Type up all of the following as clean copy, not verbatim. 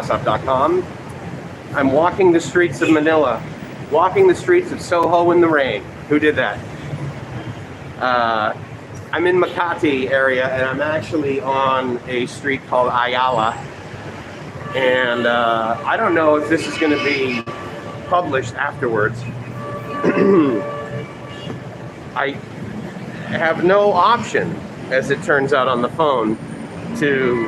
GreenBeltAyala.com. I'm walking the streets of Manila, walking the streets of Soho in the rain. Who did that? I'm in Makati area, and I'm actually on a street called Ayala. And I don't know if this is going to be published afterwards. I have no option, as it turns out on the phone, to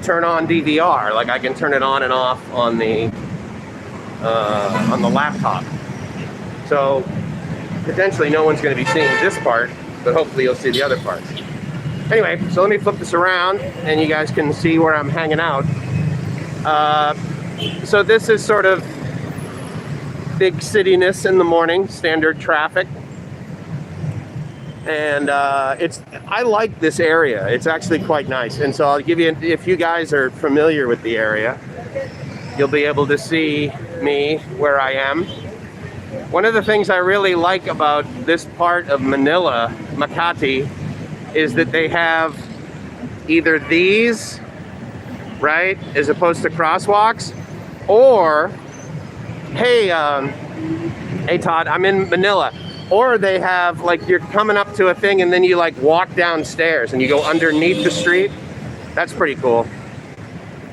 turn on DVR. Like I can turn it on and off on the laptop. So potentially no one's going to be seeing this part, but hopefully you'll see the other parts. Anyway, so let me flip this around and you guys can see where I'm hanging out. So this is sort of big cityness in the morning, standard traffic. And I like this area. It's actually quite nice. And so I'll give you, if you guys are familiar with the area, you'll be able to see me where I am. One of the things I really like about this part of Manila, Makati, is that they have either these, right, as opposed to crosswalks, or, hey Todd, I'm in Manila. Or they have, like, you're coming up to a thing and then you like walk downstairs and you go underneath the street. That's pretty cool.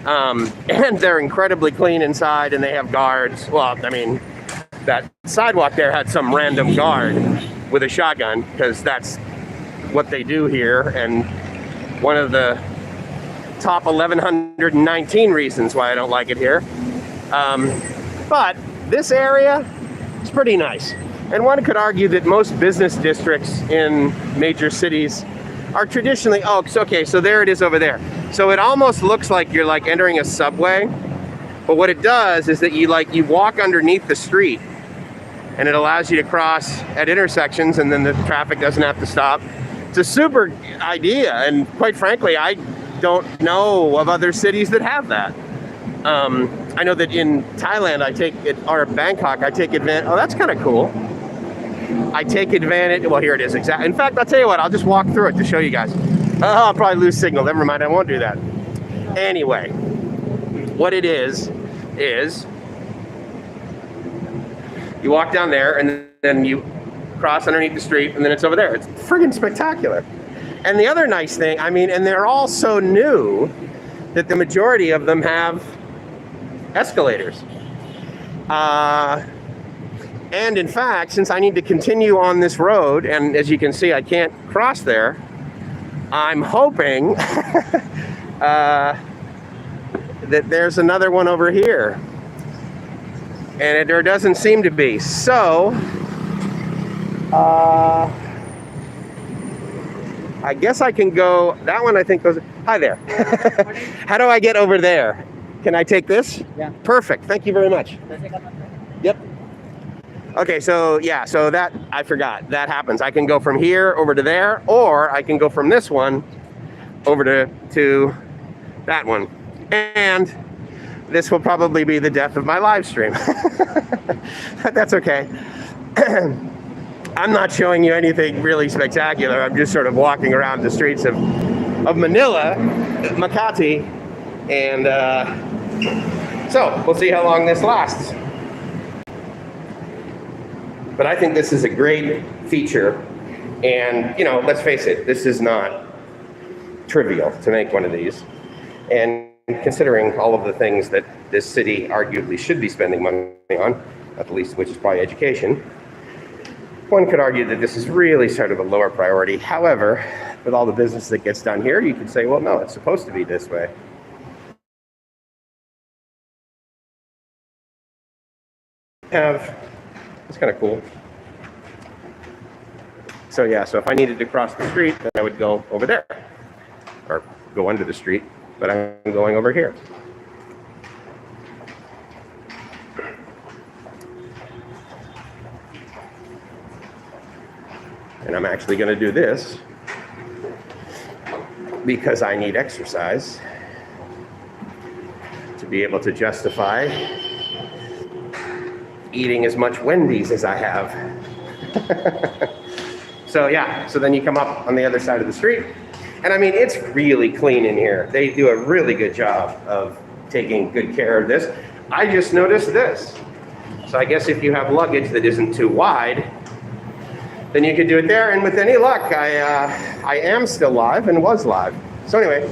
And they're incredibly clean inside and they have guards. Well, I mean, that sidewalk there had some random guard with a shotgun because that's what they do here. And one of the top 1,119 reasons why I don't like it here. But this area is pretty nice. And one could argue that most business districts in major cities are traditionally, oh, okay, so there it is over there. So it almost looks like you're like entering a subway, but what it does is that you walk underneath the street and it allows you to cross at intersections and then the traffic doesn't have to stop. It's a super idea, and quite frankly, I don't know of other cities that have that. I know that in Thailand, or Bangkok, I take advantage, oh, that's kind of cool. I take advantage, well, here it is, exactly. In fact, I'll tell you what, I'll just walk through it to show you guys. Oh, I'll probably lose signal, never mind, I won't do that. Anyway, what it is you walk down there and then you cross underneath the street and then it's over there. It's friggin' spectacular. And the other nice thing, I mean, and they're all so new that the majority of them have escalators. And in fact, since I need to continue on this road, and as you can see, I can't cross there, I'm hoping that there's another one over here. And there doesn't seem to be. So, I guess I can go, that one I think goes, hi there. How do I get over there? Can I take this? Yeah. Perfect, thank you very much. Yep. Okay, so yeah, so that, I forgot, that happens. I can go from here over to there, or I can go from this one over to that one. And this will probably be the death of my live stream. That's okay. I'm not showing you anything really spectacular. I'm just sort of walking around the streets of Manila, Makati, and so we'll see how long this lasts. But I think this is a great feature, and you know, let's face it, this is not trivial to make one of these. And considering all of the things that this city arguably should be spending money on, at the least which is probably education, one could argue that this is really sort of a lower priority. However, with all the business that gets done here, you could say, well, no, it's supposed to be this way. It's kind of cool. So yeah, so if I needed to cross the street, then I would go over there, or go under the street, but I'm going over here. And I'm actually going to do this because I need exercise to be able to justify eating as much Wendy's as I have. So yeah, so then you come up on the other side of the street And I mean, it's really clean in here. They do a really good job of taking good care of this. I just noticed this. So I guess if you have luggage that isn't too wide, then you could do it there. And with any luck, I am still live and was live. So anyway.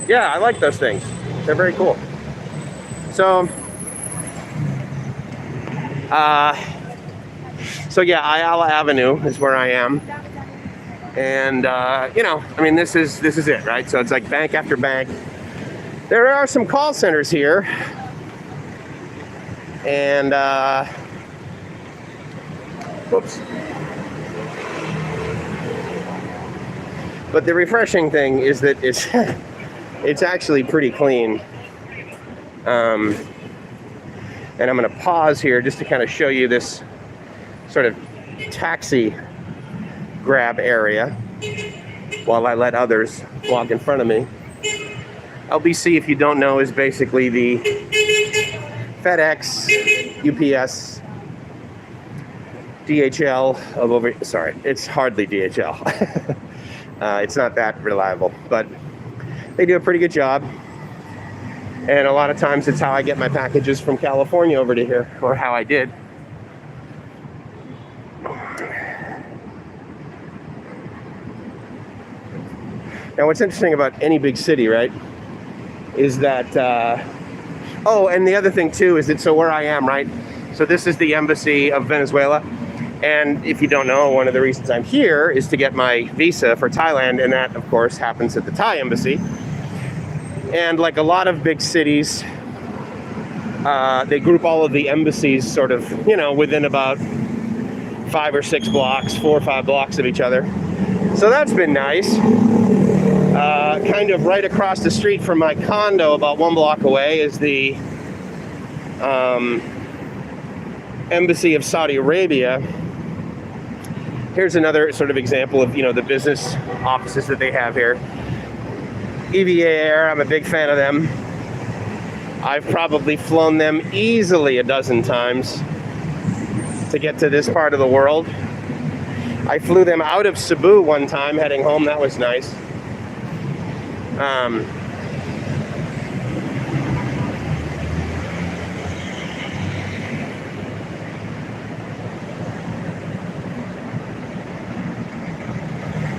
Yeah, I like those things. They're very cool. So yeah, Ayala Avenue is where I am. And you know, I mean, this is it, right? So it's like bank after bank. There are some call centers here. And whoops. But the refreshing thing is that it's it's actually pretty clean. And I'm going to pause here just to kind of show you this sort of taxi grab area while I let others walk in front of me. LBC, if you don't know, is basically the FedEx, UPS, DHL of over. Sorry, it's hardly DHL. It's not that reliable, but they do a pretty good job. And a lot of times it's how I get my packages from California over to here, or how I did. Now, what's interesting about any big city, right, is that, oh, and the other thing too is that, so where I am, right, so this is the embassy of Venezuela. And if you don't know, one of the reasons I'm here is to get my visa for Thailand, and that, of course, happens at the Thai embassy. And like a lot of big cities, they group all of the embassies sort of, you know, within about 5 or 6 blocks, 4 or 5 blocks of each other. So that's been nice. Kind of right across the street from my condo, about 1 block away, is the embassy of Saudi Arabia. Here's another sort of example of, you know, the business offices that they have here. EVA Air, I'm a big fan of them. I've probably flown them easily a dozen times to get to this part of the world. I flew them out of Cebu one time heading home. That was nice.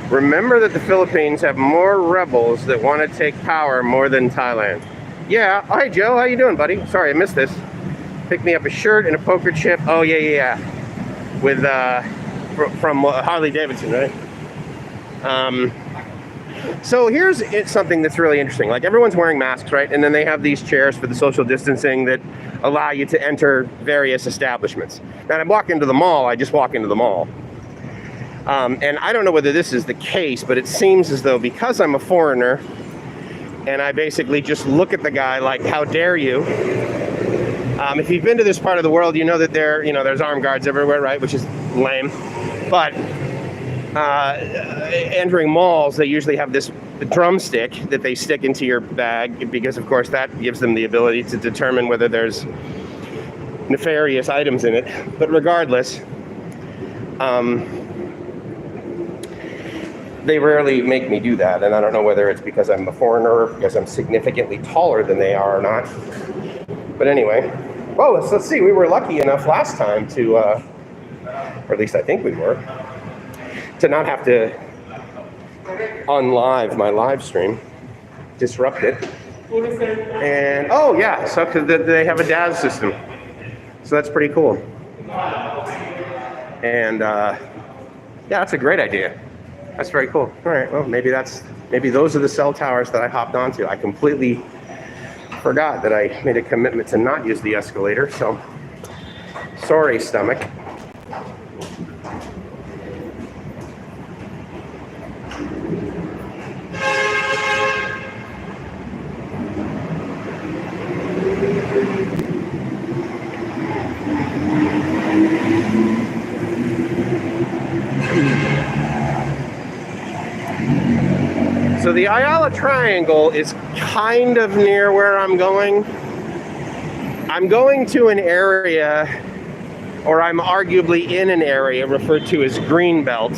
Remember that the Philippines have more rebels that want to take power more than Thailand. Yeah. Hi, Joe. How you doing, buddy? Sorry, I missed this. Picked me up a shirt and a poker chip. Oh, yeah. With, from Harley Davidson, right? So here's something that's really interesting. Like, everyone's wearing masks, right? And then they have these chairs for the social distancing that allow you to enter various establishments. Now, I walk into the mall, I just walk into the mall. And I don't know whether this is the case, but it seems as though because I'm a foreigner and I basically just look at the guy like, how dare you? If you've been to this part of the world, you know that there's armed guards everywhere, right? Which is lame. But entering malls, they usually have this drumstick that they stick into your bag because, of course, that gives them the ability to determine whether there's nefarious items in it. But regardless, they rarely make me do that, and I don't know whether it's because I'm a foreigner or because I'm significantly taller than they are or not. But anyway, well, let's see. We were lucky enough last time to, or at least I think we were, to not have to unlive my live stream, disrupt it. And, oh yeah, so because they have a DAS system. So that's pretty cool. And yeah, that's a great idea. That's very cool. All right, well, maybe those are the cell towers that I hopped onto. I completely forgot that I made a commitment to not use the escalator, so sorry, stomach. So the Ayala Triangle is kind of near where I'm going. I'm going to an area or I'm arguably in an area referred to as Greenbelt.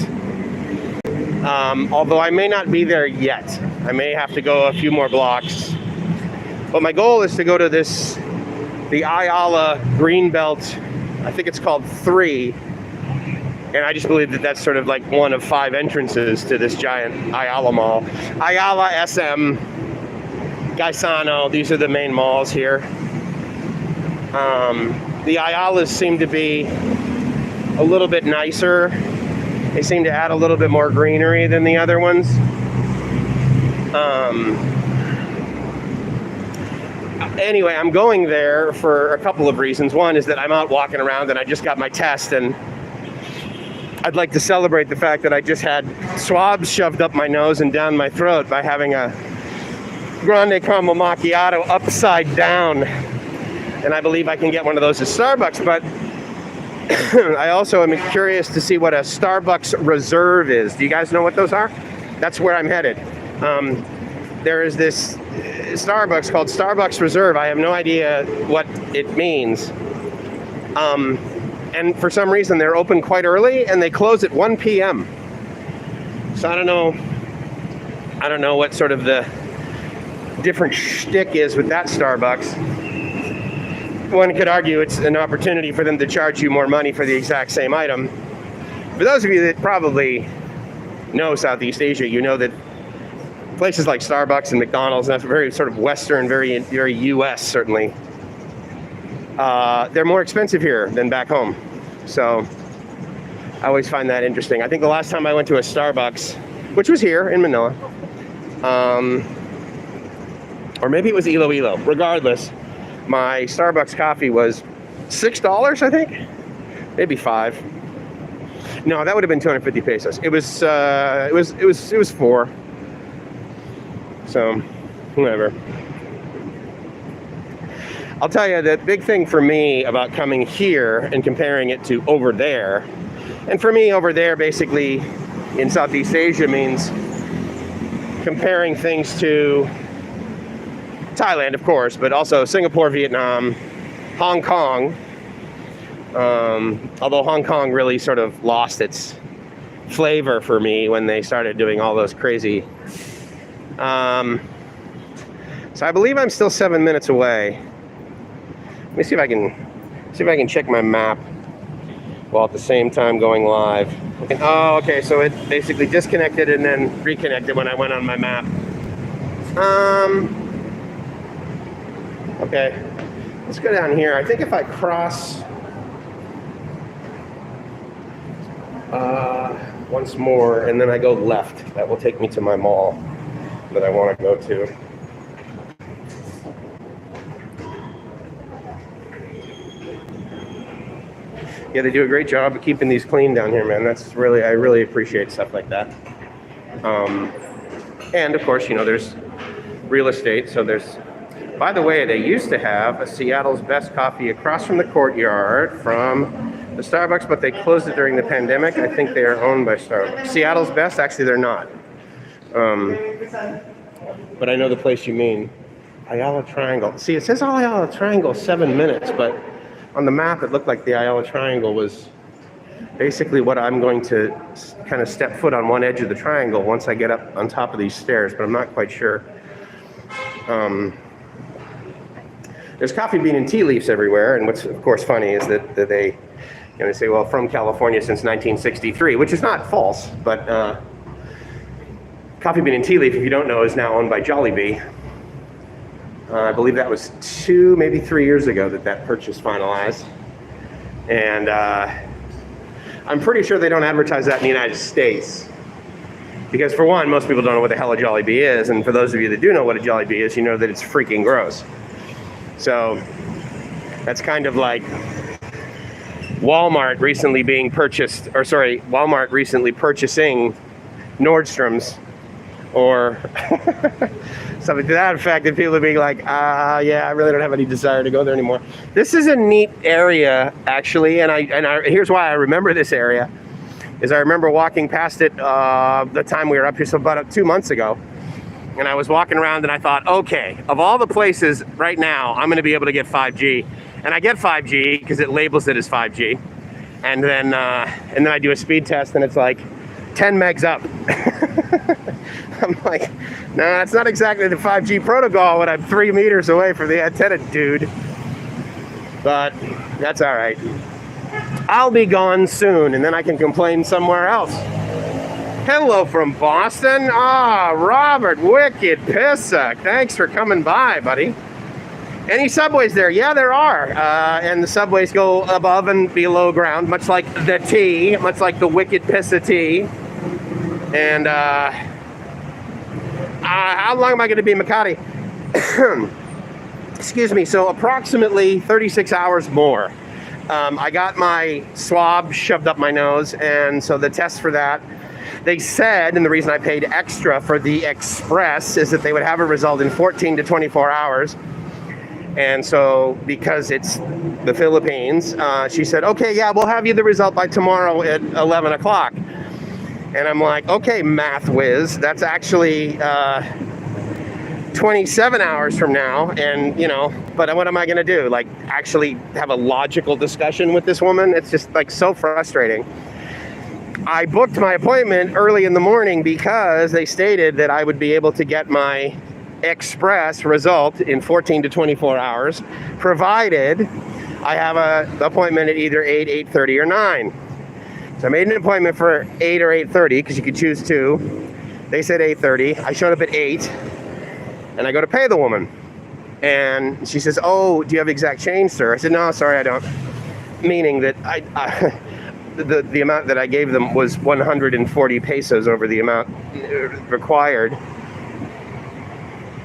Although I may not be there yet. I may have to go a few more blocks. But my goal is to go to the Ayala Greenbelt, I think it's called 3. And I just believe that that's sort of like one of 5 entrances to this giant Ayala mall. Ayala, SM, Gaisano, these are the main malls here. The Ayalas seem to be a little bit nicer. They seem to add a little bit more greenery than the other ones. Anyway, I'm going there for a couple of reasons. One is that I'm out walking around and I just got my test, and I'd like to celebrate the fact that I just had swabs shoved up my nose and down my throat by having a grande caramel macchiato upside down. And I believe I can get one of those at Starbucks, but I also am curious to see what a Starbucks Reserve is. Do you guys know what those are? That's where I'm headed. There is this Starbucks called Starbucks Reserve. I have no idea what it means. And for some reason, they're open quite early, and they close at 1 p.m. So I don't know what sort of the different shtick is with that Starbucks. One could argue it's an opportunity for them to charge you more money for the exact same item. For those of you that probably know Southeast Asia, you know that places like Starbucks and McDonald's, and that's very sort of Western, very U.S. certainly, they're more expensive here than back home. So I always find that interesting. I think the last time I went to a Starbucks, which was here in Manila, or maybe it was Iloilo, regardless, my Starbucks coffee was $6, I think, maybe 5. No, that would have been 250 pesos. It was 4. So, whatever. I'll tell you, the big thing for me about coming here and comparing it to over there, and for me over there basically in Southeast Asia means comparing things to Thailand, of course, but also Singapore, Vietnam, Hong Kong. Although Hong Kong really sort of lost its flavor for me when they started doing all those crazy. So I believe I'm still 7 minutes away. Let me see if I can check my map while at the same time going live. Oh, okay. So it basically disconnected and then reconnected when I went on my map. Okay, let's go down here. I think if I cross once more and then I go left, that will take me to my mall that I want to go to. Yeah, they do a great job of keeping these clean down here, man. I really appreciate stuff like that. And of course, there's real estate, so there's. By the way, they used to have a Seattle's Best Coffee across from the courtyard from the Starbucks, but they closed it during the pandemic. I think they are owned by Starbucks. Seattle's Best? Actually, they're not. But I know the place you mean. Ayala Triangle. See, it says Ayala Triangle 7 minutes, but on the map it looked like the Ayala Triangle was basically what I'm going to kind of step foot on one edge of the triangle once I get up on top of these stairs, but I'm not quite sure. There's coffee bean and tea leaves everywhere, and what's of course funny is that they say, well, from California since 1963, which is not false, but coffee bean and tea leaf, if you don't know, is now owned by Jollibee. I believe that was 2, maybe 3 years ago that purchase finalized, and I'm pretty sure they don't advertise that in the United States. Because for one, most people don't know what the hell a Jollibee is, and for those of you that do know what a Jollibee is, you know that it's freaking gross. So that's kind of like Walmart recently purchasing Nordstrom's, or something to that effect, and people are being like, yeah, I really don't have any desire to go there anymore. This is a neat area, actually, and here's why I remember this area, is I remember walking past it the time we were up here, so about 2 months ago. And I was walking around and I thought, okay, of all the places right now, I'm going to be able to get 5G. And I get 5G because it labels it as 5G. and then I do a speed test, and it's like 10 megs up. I'm like, no, that's not exactly the 5G protocol when I'm 3 meters away from the antenna, dude. But that's all right. I'll be gone soon, and then I can complain somewhere else. Hello from Boston. Robert, wicked pissuck. Thanks for coming by, buddy. Any subways there? Yeah, there are. And the subways go above and below ground, much like the T, much like the wicked pissa T. And how long am I going to be in Makati? Excuse me. So approximately 36 hours more. I got my swab shoved up my nose, and so the test for that, they said, and the reason I paid extra for the express is that they would have a result in 14 to 24 hours. And so because it's the Philippines, she said, okay, yeah, we'll have you the result by tomorrow at 11 o'clock. And I'm like, okay, math whiz, that's actually 27 hours from now. And, you know, but what am I going to do? Like, actually have a logical discussion with this woman? It's just like so frustrating. I booked my appointment early in the morning because they stated that I would be able to get my express result in 14 to 24 hours, provided I have an appointment at either 8, 8:30, or 9. So I made an appointment for 8 or 8:30 because you could choose two. They said 8:30. I showed up at 8, and I go to pay the woman, and she says, "Oh, do you have exact change, sir?" I said, "No, sorry, I don't." Meaning that the amount that I gave them was 140 pesos over the amount required.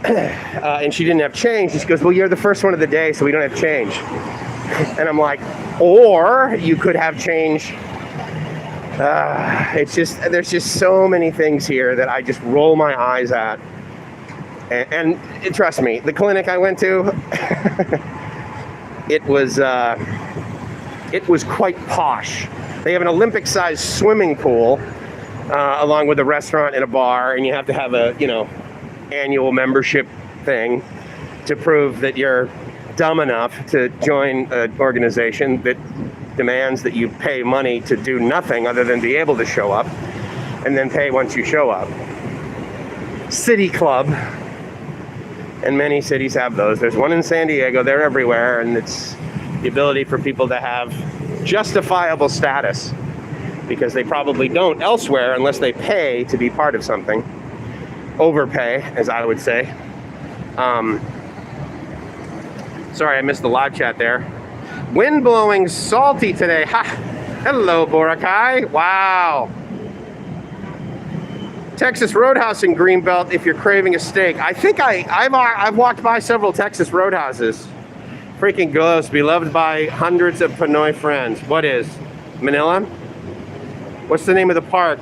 And she didn't have change. She goes, well, you're the first one of the day, so we don't have change. And I'm like, or you could have change. It's just, there's just so many things here that I just roll my eyes at. And trust me, the clinic I went to, it was quite posh. They have an Olympic-sized swimming pool, along with a restaurant and a bar, and you have to have a, you know, annual membership thing to prove that you're dumb enough to join an organization that demands that you pay money to do nothing other than be able to show up, and then pay once you show up. City Club, and many cities have those. There's one in San Diego. They're everywhere, and it's the ability for people to have justifiable status, because they probably don't elsewhere unless they pay to be part of something. Overpay, as I would say. Sorry, I missed the live chat there. Wind blowing salty today. Ha! Hello, Boracay. Wow. Texas Roadhouse in GreenBelt if you're craving a steak. I think I've walked by several Texas Roadhouses. Freaking gross. Beloved by hundreds of Pinoy friends. What is? Manila? What's the name of the park?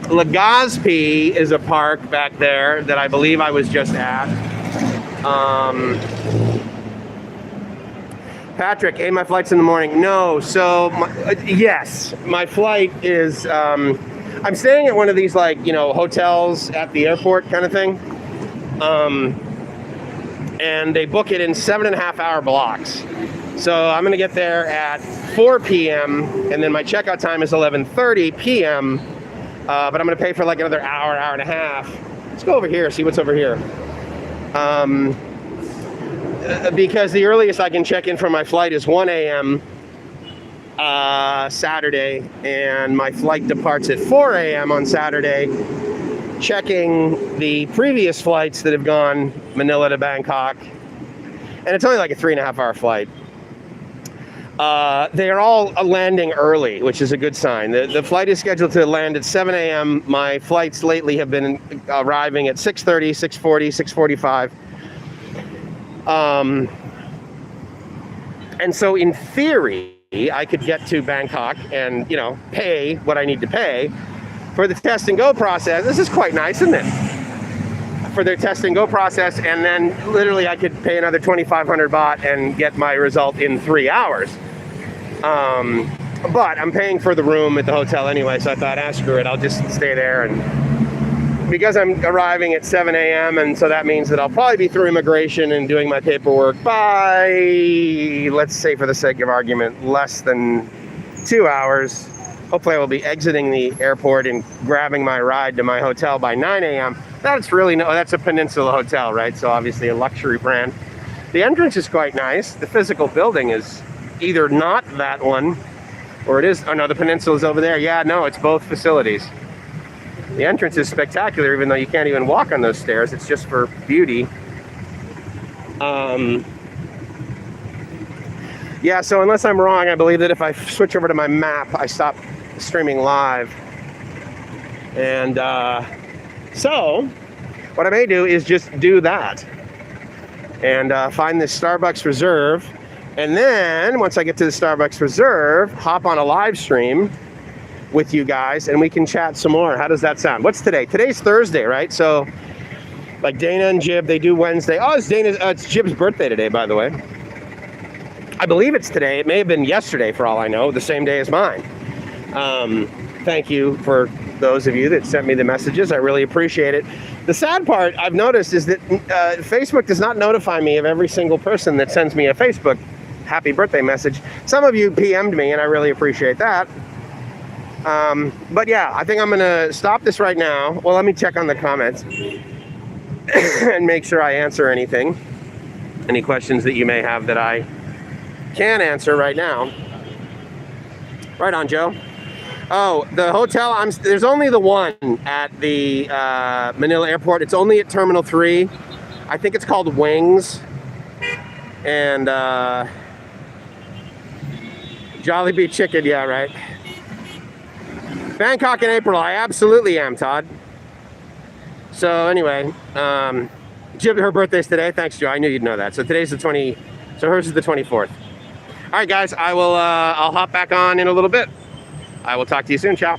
Legazpi is a park back there that I believe I was just at. Patrick, hey, my flight's in the morning. No, so yes, my flight is. I'm staying at one of these, like, you know, hotels at the airport kind of thing, and they book it in 7.5 hour blocks. So I'm gonna get there at 4 p.m. and then my checkout time is 11:30 p.m. But I'm going to pay for like another hour, hour and a half. Let's go over here, see what's over here. Because the earliest I can check in for my flight is 1 a.m. Saturday, and my flight departs at 4 a.m. on Saturday. Checking the previous flights that have gone Manila to Bangkok, and it's only like a 3.5 hour flight. They are all landing early, which is a good sign. The flight is scheduled to land at 7 a.m. My flights lately have been arriving at 6:30, 6:40, 6:45. And so in theory, I could get to Bangkok and, you know, pay what I need to pay for the test and go process. This is quite nice, isn't it? For their test and go process, and then literally I could pay another 2,500 baht and get my result in 3 hours. But I'm paying for the room at the hotel anyway, so I thought, screw it, I'll just stay there and because I'm arriving at 7 a.m. and so that means that I'll probably be through immigration and doing my paperwork by, let's say for the sake of argument, less than 2 hours. Hopefully I will be exiting the airport and grabbing my ride to my hotel by 9 a.m. That's really that's a Peninsula hotel, right? So obviously a luxury brand. The entrance is quite nice. The physical building is either not that one, or it is. Oh no, the Peninsula is over there. Yeah, no, it's both facilities. The entrance is spectacular, even though you can't even walk on those stairs. It's just for beauty. Yeah, so unless I'm wrong, I believe that if I switch over to my map, I stop streaming live. And so what I may do is just do that and find this Starbucks Reserve. And then once I get to the Starbucks Reserve, hop on a live stream with you guys and we can chat some more. How does that sound? What's today? Today's Thursday, right? So like Dana and Jib, they do Wednesday. Oh, it's Jib's birthday today, by the way. I believe it's today. It may have been yesterday for all I know, the same day as mine. Thank you for those of you that sent me the messages. I really appreciate it. The sad part I've noticed is that Facebook does not notify me of every single person that sends me a Facebook happy birthday message. Some of you PM'd me and I really appreciate that. But yeah, I think I'm gonna stop this right now. Well, let me check on the comments and make sure I answer any questions that you may have that I can answer right now. Right on, Joe. Oh, the hotel, there's only the one at the Manila airport. It's only at Terminal 3. I think it's called Wings. And Jollibee Chicken, yeah, right. Bangkok in April, I absolutely am, Todd. So anyway, Jib, her birthday's today. Thanks, Joe. I knew you'd know that. So today's the so hers is the 24th. All right, guys, I'll hop back on in a little bit. I will talk to you soon. Ciao.